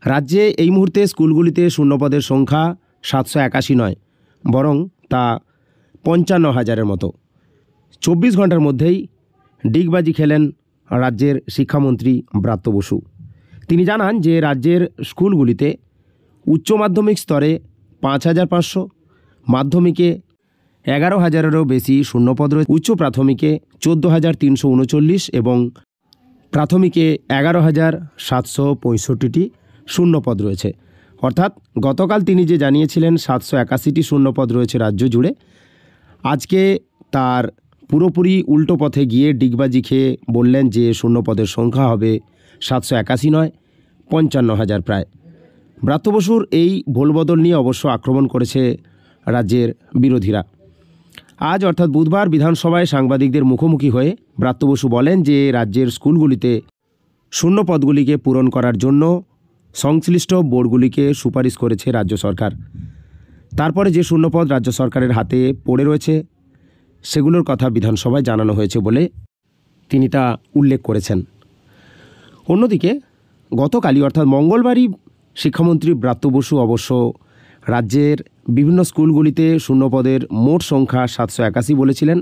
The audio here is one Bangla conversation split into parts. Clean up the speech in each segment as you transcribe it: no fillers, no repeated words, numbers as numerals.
রাজ্যে এই মুহূর্তে স্কুলগুলিতে শূন্যপদের সংখ্যা 781 নয়, বরং তা 55,000-এর মতো। 24 ঘন্টার মধ্যেই ডিগবাজি খেলেন রাজ্যের শিক্ষামন্ত্রী ব্রাত্য বসু। তিনি জানান যে রাজ্যের স্কুলগুলিতে উচ্চ মাধ্যমিক স্তরে 5,500, মাধ্যমিকে 11,000-এরও বেশি শূন্যপদ রয়েছে, উচ্চ প্রাথমিকে 14,339 এবং প্রাথমিকে 11,765টি শূন্যপদ রয়েছে। অর্থাৎ গতকাল তিনি যে জানিয়েছিলেন 781টি শূন্যপদ রয়েছে রাজ্য জুড়ে, আজকে তার পুরোপুরি উল্টো পথে গিয়ে ডিগবাজি খেয়ে বললেন যে শূন্যপদের সংখ্যা হবে 781 নয়, 55,000 প্রায়। ব্রাত্য বসুর এই ভোলবদল নিয়ে অবশ্য আক্রমণ করেছে রাজ্যের বিরোধীরা। আজ অর্থাৎ বুধবার বিধানসভায় সাংবাদিকদের মুখোমুখি হয়ে ব্রাত্য বসু বলেন যে রাজ্যের স্কুলগুলিতে শূন্যপদগুলিকে পূরণ করার জন্য সংশ্লিষ্ট বোর্ডগুলিকে সুপারিশ করেছে রাজ্য সরকার। তারপরে যে শূন্যপদ রাজ্য সরকারের হাতে পড়ে রয়েছে সেগুলোর কথা বিধানসভায় জানানো হয়েছে বলে তিনি তা উল্লেখ করেছেন। অন্যদিকে গতকালই অর্থাৎ মঙ্গলবারই শিক্ষামন্ত্রী ব্রাত্য বসু অবশ্য রাজ্যের বিভিন্ন স্কুলগুলিতে শূন্যপদের মোট সংখ্যা 781 বলেছিলেন।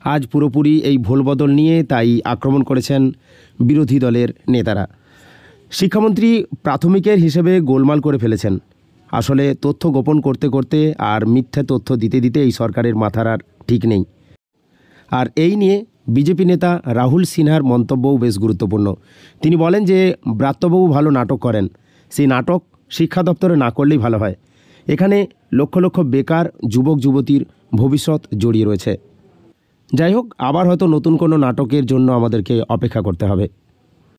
আজ পুরোপুরি এই ভোলবদল নিয়ে তাই আক্রমণ করেছেন বিরোধী দলের নেতারা। শিক্ষামন্ত্রী প্রাথমিকের হিসেবে গোলমাল করে ফেলেছেন। আসলে তথ্য গোপন করতে করতে আর মিথ্যে তথ্য দিতে দিতে এই সরকারের মাথার আর ঠিক নেই। আর এই নিয়ে বিজেপি নেতা রাহুল সিনহার মন্তব্যও বেশ গুরুত্বপূর্ণ। তিনি বলেন যে ব্রাত্যবাবু ভালো নাটক করেন, সেই নাটক শিক্ষা দপ্তরে না করলেই ভালো হয়। এখানে লক্ষ লক্ষ বেকার যুবক যুবতীর ভবিষ্যৎ জড়িয়ে রয়েছে। যাই হোক, আবার হয়তো নতুন কোনো নাটকের জন্য আমাদেরকে অপেক্ষা করতে হবে।